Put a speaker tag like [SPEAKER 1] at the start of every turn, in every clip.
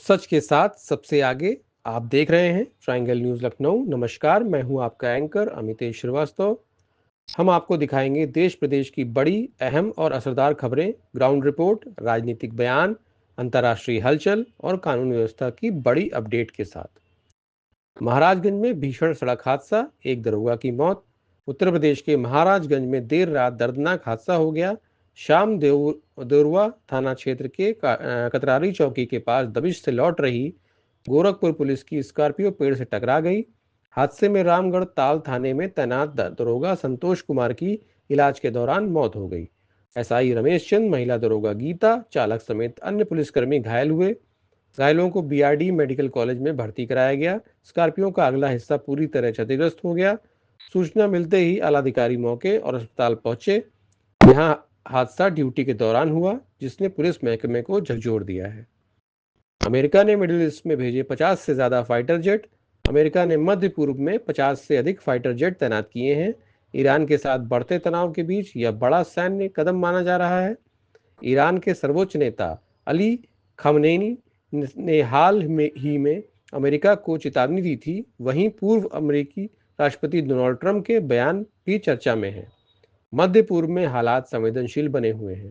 [SPEAKER 1] सच के साथ सबसे आगे। आप देख रहे हैं ट्रायंगल न्यूज लखनऊ। नमस्कार, मैं हूं आपका एंकर अमितेश श्रीवास्तव। हम आपको दिखाएंगे देश प्रदेश की बड़ी, अहम और असरदार खबरें, ग्राउंड रिपोर्ट, राजनीतिक बयान, अंतर्राष्ट्रीय हलचल और कानून व्यवस्था की बड़ी अपडेट के साथ। महाराजगंज में भीषण सड़क हादसा, एक दरोगा की मौत। उत्तर प्रदेश के महाराजगंज में देर रात दर्दनाक हादसा हो गया। शाम देउरवा थाना क्षेत्र के कतरारी चौकी के पास दबिश से लौट रही गोरखपुर पुलिस की स्कॉर्पियो पेड़ से टकरा गई। हादसे में रामगढ़ ताल थाने में तैनात दरोगा संतोष कुमार की इलाज के दौरान मौत हो गई। एसआई रमेश चंद, महिला दरोगा गीता, चालक समेत अन्य पुलिसकर्मी घायल हुए। घायलों को बीआरडी मेडिकल कॉलेज में भर्ती कराया गया। स्कॉर्पियो का अगला हिस्सा पूरी तरह क्षतिग्रस्त हो गया। सूचना मिलते ही आलाधिकारी मौके और अस्पताल पहुंचे। यहां हादसा ड्यूटी के दौरान हुआ, जिसने पुलिस महकमे को झकझोर दिया है। अमेरिका ने मिडिल ईस्ट में भेजे 50 से ज्यादा फाइटर जेट। अमेरिका ने मध्य पूर्व में 50 से अधिक फाइटर जेट तैनात किए हैं। ईरान के साथ बढ़ते तनाव के बीच यह बड़ा सैन्य कदम माना जा रहा है। ईरान के सर्वोच्च नेता अली खमनेनी ने हाल ही में अमेरिका को चेतावनी दी थी। वहीं पूर्व अमेरिकी राष्ट्रपति डोनाल्ड ट्रंप के बयान भी चर्चा में हैं। मध्य पूर्व में हालात संवेदनशील बने हुए हैं।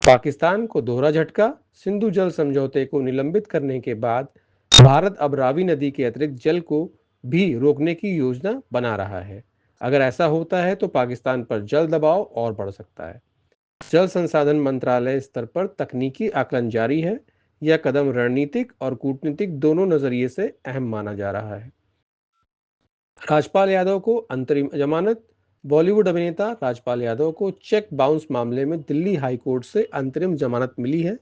[SPEAKER 1] पाकिस्तान को दोहरा झटका। सिंधु जल समझौते को निलंबित करने के बाद भारत अब रावी नदी के अतिरिक्त जल को भी रोकने की योजना बना रहा है। अगर ऐसा होता है तो पाकिस्तान पर जल दबाव और बढ़ सकता है। जल संसाधन मंत्रालय स्तर पर तकनीकी आकलन जारी है। यह कदम रणनीतिक और कूटनीतिक दोनों नजरिए से अहम माना जा रहा है। राजपाल यादव को अंतरिम जमानत। बॉलीवुड अभिनेता राजपाल यादव को चेक बाउंस मामले में दिल्ली हाई कोर्ट से अंतरिम जमानत मिली है।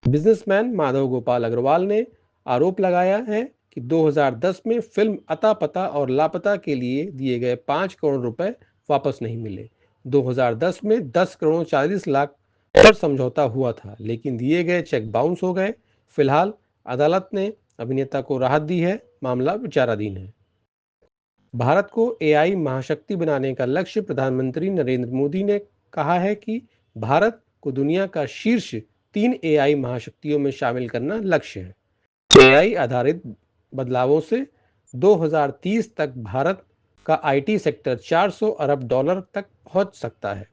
[SPEAKER 1] बिजनेसमैन माधव गोपाल अग्रवाल ने आरोप लगाया है कि 2010 में फिल्म अता पता और लापता के लिए दिए गए 5 करोड़ रुपए वापस नहीं मिले। 2010 में 10 करोड़ 40 लाख पर समझौता हुआ था, लेकिन दिए गए चेक बाउंस हो गए। फिलहाल अदालत ने अभिनेता को राहत दी है। मामला विचाराधीन है। भारत को एआई महाशक्ति बनाने का लक्ष्य। प्रधानमंत्री नरेंद्र मोदी ने कहा है कि भारत को दुनिया का शीर्ष 3 एआई महाशक्तियों में शामिल करना लक्ष्य है। एआई आधारित बदलावों से 2030 तक भारत का आईटी सेक्टर 400 अरब डॉलर तक पहुंच सकता है।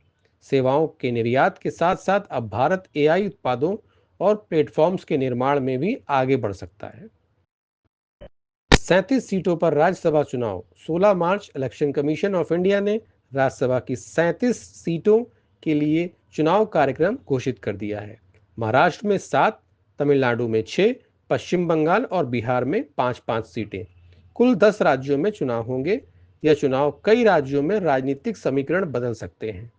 [SPEAKER 1] सेवाओं के निर्यात के साथ साथ अब भारत एआई उत्पादों और प्लेटफॉर्म्स के निर्माण में भी आगे बढ़ सकता है। 37 सीटों पर राज्यसभा चुनाव। 16 मार्च इलेक्शन कमीशन ऑफ इंडिया ने राज्यसभा की 37 सीटों के लिए चुनाव कार्यक्रम घोषित कर दिया है। महाराष्ट्र में 7, तमिलनाडु में 6, पश्चिम बंगाल और बिहार में 5-5 सीटें। कुल 10 राज्यों में चुनाव होंगे। यह चुनाव कई राज्यों में राजनीतिक समीकरण बदल सकते हैं।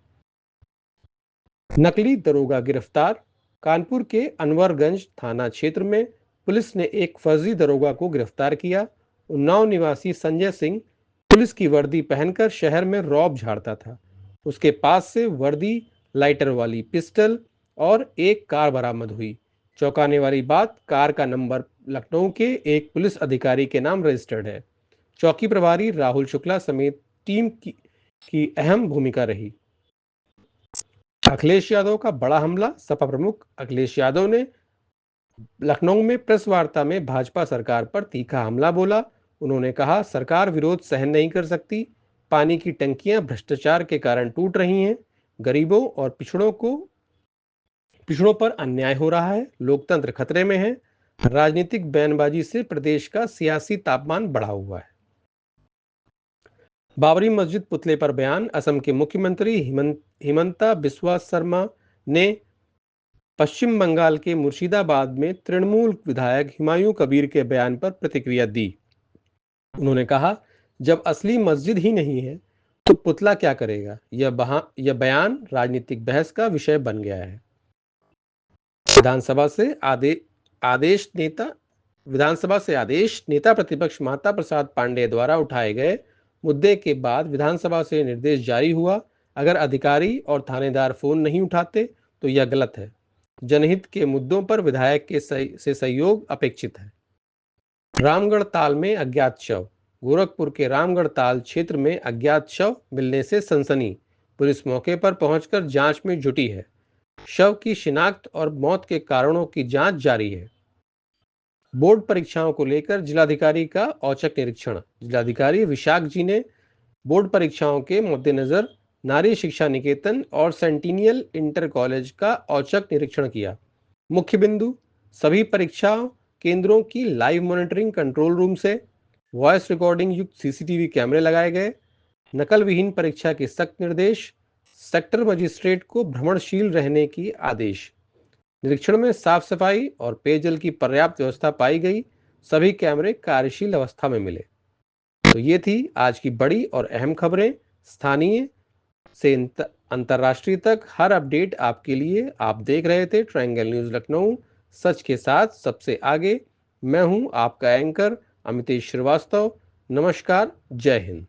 [SPEAKER 1] नकली दरोगा गिरफ्तार। कानपुर के अनवरगंज थाना क्षेत्र में पुलिस ने एक फर्जी दरोगा को गिरफ्तार किया। उन्नाव निवासी संजय सिंह पुलिस की वर्दी पहनकर शहर में रौब झाड़ता था। उसके पास से वर्दी, लाइटर वाली पिस्टल और एक कार बरामद हुई। चौंकाने वाली बात, कार का नंबर लखनऊ के एक पुलिस अधिकारी के नाम रजिस्टर्ड है। चौकी प्रभारी राहुल शुक्ला समेत टीम की अहम भूमिका रही। अखिलेश यादव का बड़ा हमला। सपा प्रमुख अखिलेश यादव ने लखनऊ में प्रेस वार्ता में भाजपा सरकार पर तीखा हमला बोला। उन्होंने कहा, सरकार विरोध सहन नहीं कर सकती। पानी की टंकियां भ्रष्टाचार के कारण टूट रही हैं। गरीबों और पिछड़ों पर अन्याय हो रहा है। लोकतंत्र खतरे में है। राजनीतिक बयानबाजी से प्रदेश का सियासी तापमान बढ़ा हुआ है। बाबरी मस्जिद पुतले पर बयान। असम के मुख्यमंत्री हिमंता बिस्वा शर्मा ने पश्चिम बंगाल के मुर्शिदाबाद में तृणमूल विधायक हुमायूं कबीर के बयान पर प्रतिक्रिया दी। उन्होंने कहा, जब असली मस्जिद ही नहीं है तो पुतला क्या करेगा। यह बयान राजनीतिक बहस का विषय बन गया है। विधानसभा से आदेश नेता प्रतिपक्ष माता प्रसाद पांडेय द्वारा उठाए गए मुद्दे के बाद विधानसभा से निर्देश जारी हुआ। अगर अधिकारी और थानेदार फोन नहीं उठाते तो यह गलत है। जनहित के मुद्दों पर विधायक से सहयोग अपेक्षित है। रामगढ़ ताल में अज्ञात शव। गोरखपुर के रामगढ़ ताल क्षेत्र में अज्ञात शव मिलने से सनसनी। पुलिस मौके पर पहुंचकर जांच में जुटी है। शव की शिनाख्त और मौत के कारणों की जांच जारी है। बोर्ड परीक्षाओं को लेकर जिलाधिकारी का औचक निरीक्षण। जिलाधिकारी विशाख जी ने बोर्ड परीक्षाओं के मद्देनजर नारी शिक्षा निकेतन और सेंटिनियल इंटर कॉलेज का औचक निरीक्षण किया। मुख्य बिंदु: सभी परीक्षा केंद्रों की लाइव मॉनिटरिंग कंट्रोल रूम से, वॉइस रिकॉर्डिंग युक्त सीसीटीवी कैमरे लगाए गए, नकल विहीन परीक्षा के सख्त निर्देश, सेक्टर मजिस्ट्रेट को भ्रमणशील रहने की आदेश। निरीक्षण में साफ सफाई और पेयजल की पर्याप्त व्यवस्था पाई गई। सभी कैमरे कार्यशील अवस्था में मिले। तो ये थी आज की बड़ी और अहम खबरें। स्थानीय से अंतर्राष्ट्रीय तक हर अपडेट आपके लिए। आप देख रहे थे ट्रायंगल न्यूज लखनऊ, सच के साथ सबसे आगे। मैं हूं आपका एंकर अमितेश श्रीवास्तव। नमस्कार, जय हिंद।